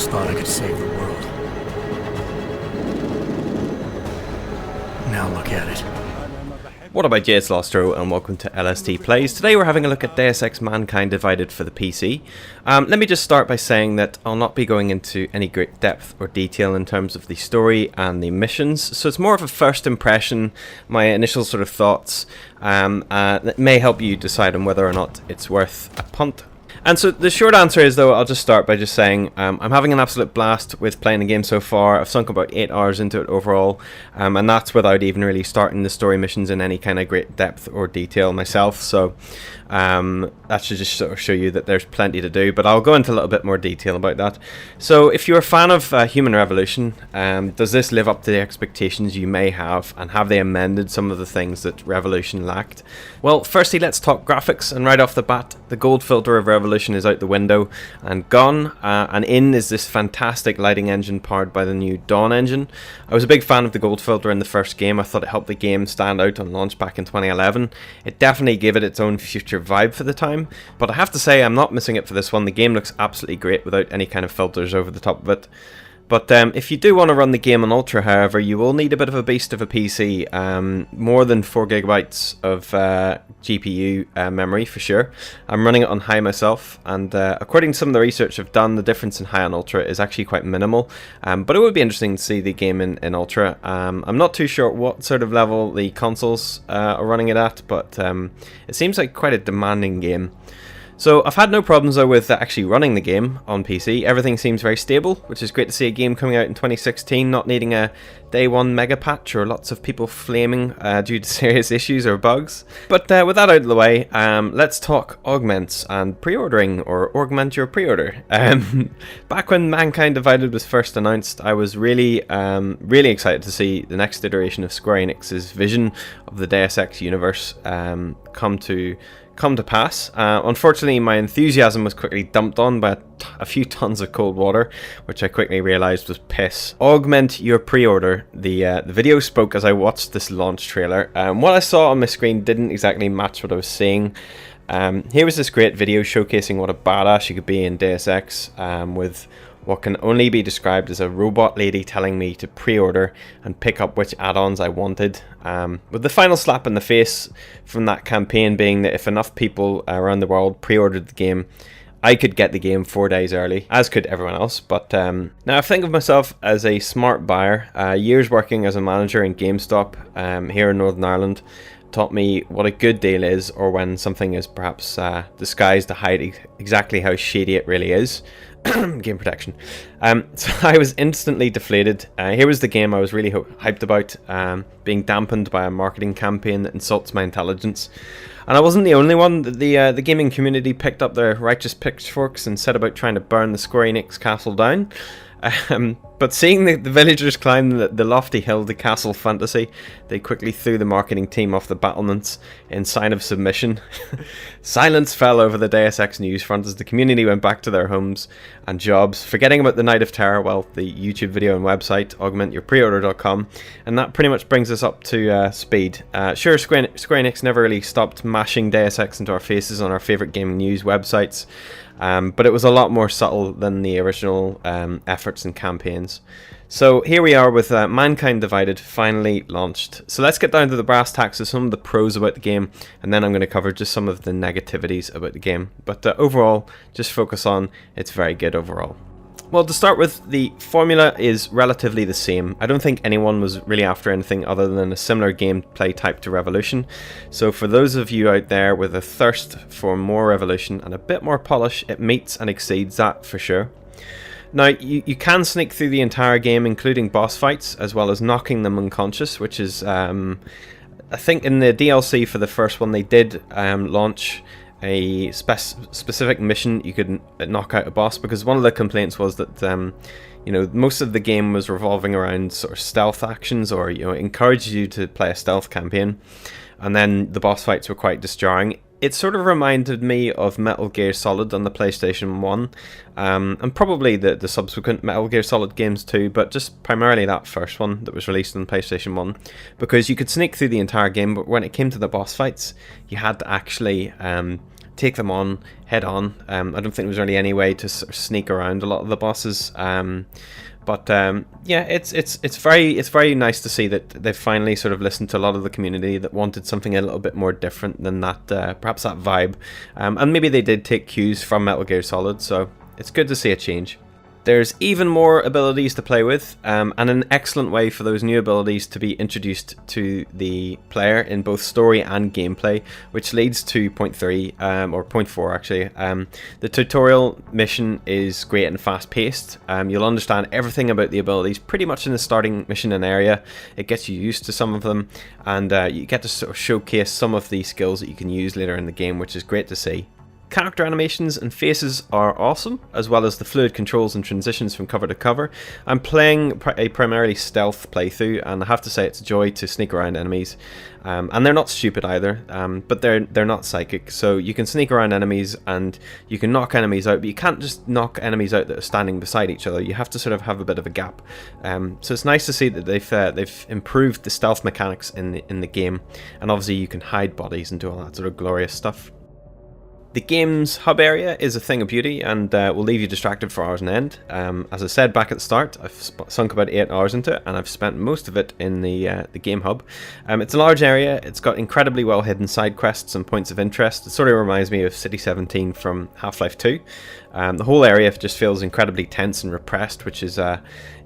always thought I could save the world. Now look at it. What about Jay's Lost Row, and welcome to LST Plays. Today we're having a look at Deus Ex Mankind Divided for the PC. Let me just start by saying that I'll not be going into any great depth or detail in terms of the story and the missions, so it's more of a first impression, my initial sort of thoughts, that may help you decide on whether or not it's worth a punt. And so the short answer is, though, I'll just start by just saying I'm having an absolute blast with playing the game so far. I've sunk about 8 hours into it overall, and that's without even really starting the story missions in any kind of great depth or detail myself. So that should just sort of show you that there's plenty to do, but I'll go into a little bit more detail about that. So if you're a fan of Human Revolution, does this live up to the expectations you may have, and have they amended some of the things that Revolution lacked? Well, firstly, let's talk graphics, and right off the bat, the gold filter of Revolution is out the window and gone, and in is this fantastic lighting engine powered by the new Dawn engine. I was a big fan of the gold filter in the first game. I thought it helped the game stand out on launch back in 2011. It definitely gave it its own future vibe for the time, but I have to say I'm not missing it for this one. The game looks absolutely great without any kind of filters over the top of it. But if you do want to run the game on Ultra, however, you will need a bit of a beast of a PC, more than 4GB of GPU memory for sure. I'm running it on high myself, and according to some of the research I've done, the difference in high and Ultra is actually quite minimal, but it would be interesting to see the game in Ultra. I'm not too sure what sort of level the consoles are running it at, but it seems like quite a demanding game. So I've had no problems though with actually running the game on PC. Everything seems very stable, which is great to see a game coming out in 2016 not needing a day one mega patch or lots of people flaming due to serious issues or bugs. But with that out of the way, let's talk augments and pre-ordering, or augment your pre-order. Back when Mankind Divided was first announced, I was really excited to see the next iteration of Square Enix's vision of the Deus Ex universe come to pass. Unfortunately, my enthusiasm was quickly dumped on by a few tons of cold water, which I quickly realized was piss. Augment your pre-order. The video spoke as I watched this launch trailer. What I saw on my screen didn't exactly match what I was seeing. Here was this great video showcasing what a badass you could be in Deus Ex, with what can only be described as a robot lady telling me to pre-order and pick up which add-ons I wanted, with the final slap in the face from that campaign being that if enough people around the world pre-ordered the game, I could get the game 4 days early, as could everyone else. But now I think of myself as a smart buyer. Years working as a manager in GameStop here in Northern Ireland taught me what a good deal is, or when something is perhaps disguised to hide exactly how shady it really is. Game protection. So I was instantly deflated. Here was the game I was really hyped about, being dampened by a marketing campaign that insults my intelligence. And I wasn't the only one. The gaming community picked up their righteous pitchforks and set about trying to burn the Square Enix castle down. But seeing the villagers climb the lofty hill to castle fantasy, they quickly threw the marketing team off the battlements in sign of submission. Silence fell over the Deus Ex news front as the community went back to their homes and jobs, forgetting about the Night of Terror, well, the YouTube video and website, augmentyourpreorder.com, and that pretty much brings us up to speed. Sure, Square Enix never really stopped mashing Deus Ex into our faces on our favourite gaming news websites, but it was a lot more subtle than the original efforts and campaigns. So here we are with Mankind Divided finally launched. So let's get down to the brass tacks of some of the pros about the game, and then I'm going to cover just some of the negativities about the game. But overall, just focus on it's very good overall. Well, to start with, the formula is relatively the same. I don't think anyone was really after anything other than a similar gameplay type to Revolution. So for those of you out there with a thirst for more Revolution and a bit more polish, it meets and exceeds that for sure. Now, you can sneak through the entire game, including boss fights, as well as knocking them unconscious, which is, I think in the DLC for the first one, they did launch a specific mission you could knock out a boss, because one of the complaints was that most of the game was revolving around sort of stealth actions, or encouraged you to play a stealth campaign, and then the boss fights were quite disjarring. It sort of reminded me of Metal Gear Solid on the PlayStation 1, and probably the subsequent Metal Gear Solid games too, but just primarily that first one that was released on PlayStation 1, because you could sneak through the entire game, but when it came to the boss fights, you had to actually take them on head on. I don't think there's really any way to sort of sneak around a lot of the bosses. But yeah, it's very nice to see that they've finally sort of listened to a lot of the community that wanted something a little bit more different than that, perhaps that vibe. And maybe they did take cues from Metal Gear Solid, so it's good to see a change. There's even more abilities to play with, and an excellent way for those new abilities to be introduced to the player in both story and gameplay, which leads to point 3, or point 4 actually. The tutorial mission is great and fast paced. You'll understand everything about the abilities pretty much in the starting mission and area. It gets you used to some of them, and you get to sort of showcase some of the skills that you can use later in the game, which is great to see. Character animations and faces are awesome, as well as the fluid controls and transitions from cover to cover. I'm playing a primarily stealth playthrough, and I have to say it's a joy to sneak around enemies. And they're not stupid either, but they're not psychic, so you can sneak around enemies and you can knock enemies out, but you can't just knock enemies out that are standing beside each other. You have to sort of have a bit of a gap. So it's nice to see that they've improved the stealth mechanics in the game, and obviously you can hide bodies and do all that sort of glorious stuff. The game's hub area is a thing of beauty and will leave you distracted for hours on end. As I said back at the start, I've sunk about 8 hours into it, and I've spent most of it in the game hub. It's a large area, it's got incredibly well hidden side quests and points of interest. It sort of reminds me of City 17 from Half-Life 2. The whole area just feels incredibly tense and repressed, which is,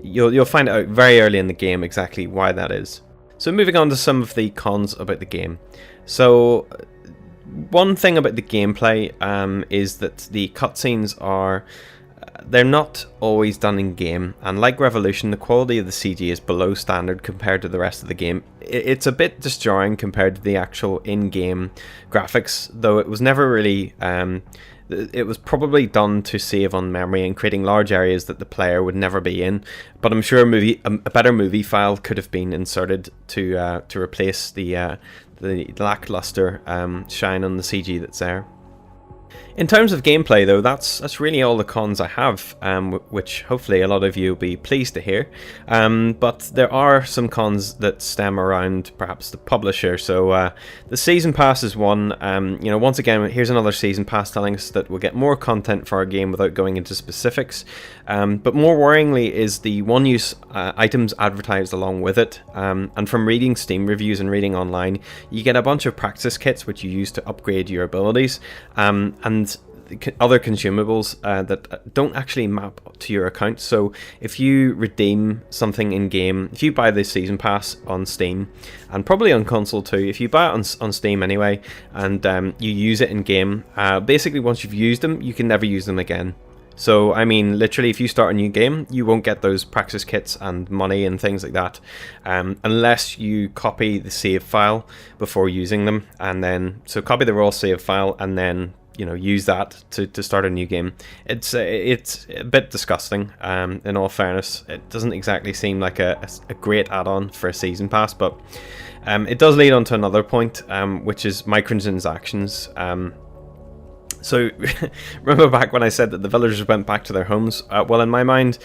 you'll find out very early in the game exactly why that is. So moving on to some of the cons about the game. So one thing about the gameplay is that the cutscenes are, they're not always done in game, and like Revolution, the quality of the CG is below standard compared to the rest of the game. It's a bit disjarring compared to the actual in-game graphics, though it was never really, it was probably done to save on memory and creating large areas that the player would never be in, but I'm sure a better movie file could have been inserted to replace the lackluster shine on the CG that's there. In terms of gameplay though, that's really all the cons I have, which hopefully a lot of you will be pleased to hear. But there are some cons that stem around perhaps the publisher. So the Season Pass is one. Once again, here's another Season Pass telling us that we'll get more content for our game without going into specifics. But more worryingly is the one-use items advertised along with it. And from reading Steam reviews and reading online, you get a bunch of practice kits which you use to upgrade your abilities. And other consumables that don't actually map to your account. So if you redeem something in game, if you buy the Season Pass on Steam, and probably on console too, if you buy it on Steam anyway, and you use it in game, basically once you've used them, you can never use them again. So, I mean, literally, if you start a new game, you won't get those practice kits and money and things like that, unless you copy the save file before using them, and then, so copy the raw save file, and then use that to start a new game. It's a bit disgusting, in all fairness. It doesn't exactly seem like a great add-on for a Season Pass, but it does lead on to another point, which is microtransactions. So remember back when I said that the villagers went back to their homes? Well, in my mind,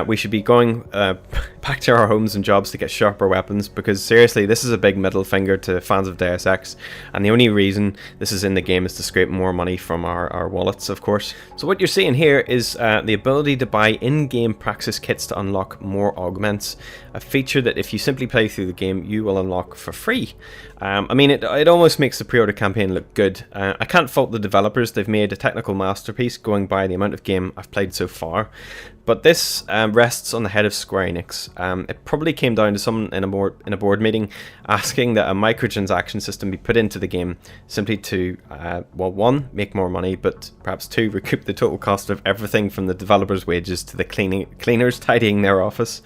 we should be going back to our homes and jobs to get sharper weapons, because seriously, this is a big middle finger to fans of Deus Ex, and the only reason this is in the game is to scrape more money from our wallets, of course. So what you're seeing here is the ability to buy in-game praxis kits to unlock more augments, a feature that if you simply play through the game, you will unlock for free. I mean, it almost makes the pre-order campaign look good. I can't fault the developers. They've made a technical masterpiece going by the amount of game I've played so far. But this rests on the head of Square Enix. It probably came down to someone in a board meeting asking that a microtransaction system be put into the game simply to, well, one, make more money, but perhaps two, recoup the total cost of everything from the developers' wages to the cleaners tidying their office.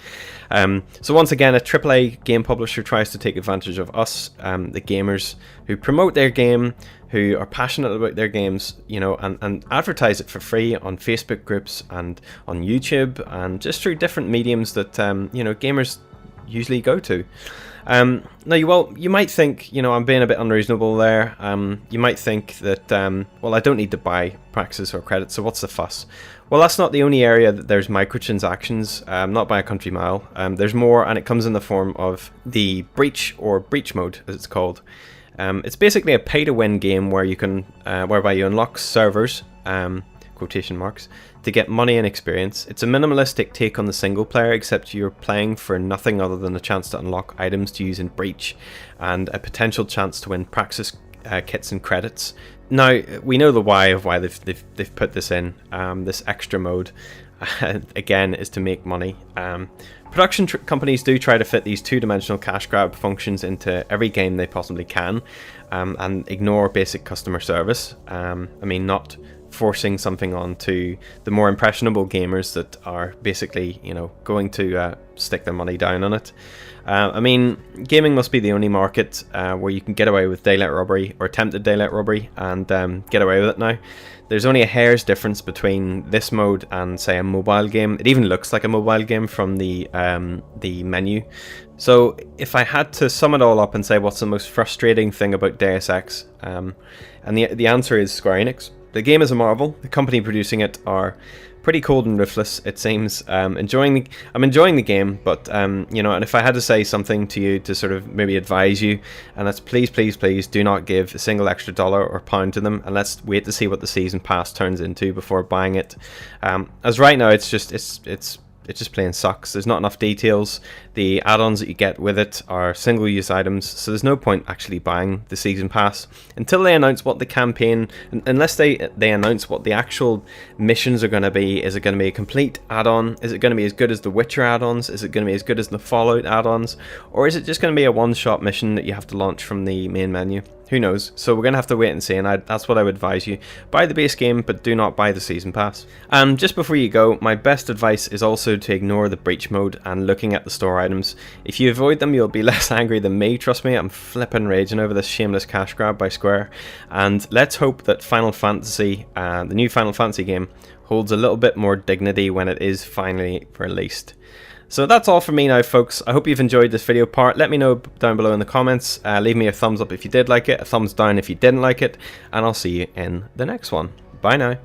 So once again, a AAA game publisher tries to take advantage of us, the gamers who promote their game, who are passionate about their games, and advertise it for free on Facebook groups and on YouTube and just through different mediums that, gamers usually go to. Now, you might think, I'm being a bit unreasonable there. You might think that, well, I don't need to buy praxis or credits, so what's the fuss? Well, that's not the only area that there's microtransactions, not by a country mile. There's more, and it comes in the form of the breach, or breach mode, as it's called. It's basically a pay-to-win game where you can, whereby you unlock servers, quotation marks, to get money and experience. It's a minimalistic take on the single player, except you're playing for nothing other than a chance to unlock items to use in Breach, and a potential chance to win Praxis kits and credits. Now, we know the why of why they've put this in. This extra mode, again, is to make money. Production companies do try to fit these two-dimensional cash grab functions into every game they possibly can, and ignore basic customer service. I mean, not forcing something on to the more impressionable gamers that are basically, you know, going to stick their money down on it. I mean, gaming must be the only market where you can get away with daylight robbery or attempted daylight robbery and get away with it now. There's only a hair's difference between this mode and, say, a mobile game. It even looks like a mobile game from the menu. So if I had to sum it all up and say what's the most frustrating thing about Deus Ex, and the answer is Square Enix. The game is a marvel. The company producing it are pretty cold and ruthless, it seems. I'm enjoying the game, but you know, and if I had to say something to you to sort of maybe advise you, and that's please do not give a single extra dollar or pound to them, and let's wait to see what the season pass turns into before buying it. As right now, it's just plain sucks. There's not enough details. The add-ons that you get with it are single-use items, so there's no point actually buying the season pass until they announce what the campaign, unless they announce what the actual missions are going to be. Is it going to be a complete add-on? Is it going to be as good as the Witcher add-ons? Is it going to be as good as the Fallout add-ons? Or is it just going to be a one-shot mission that you have to launch from the main menu? Who knows? So we're going to have to wait and see, and that's what I would advise you. Buy the base game, but do not buy the season pass. And just before you go, my best advice is also to ignore the breach mode and looking at the store items. If you avoid them, you'll be less angry than me. Trust me, I'm flipping raging over this shameless cash grab by Square. And let's hope that Final Fantasy, the new Final Fantasy game, holds a little bit more dignity when it is finally released. So that's all from me now, folks. I hope you've enjoyed this video part. Let me know down below in the comments. Leave me a thumbs up if you did like it, a thumbs down if you didn't like it, and I'll see you in the next one. Bye now.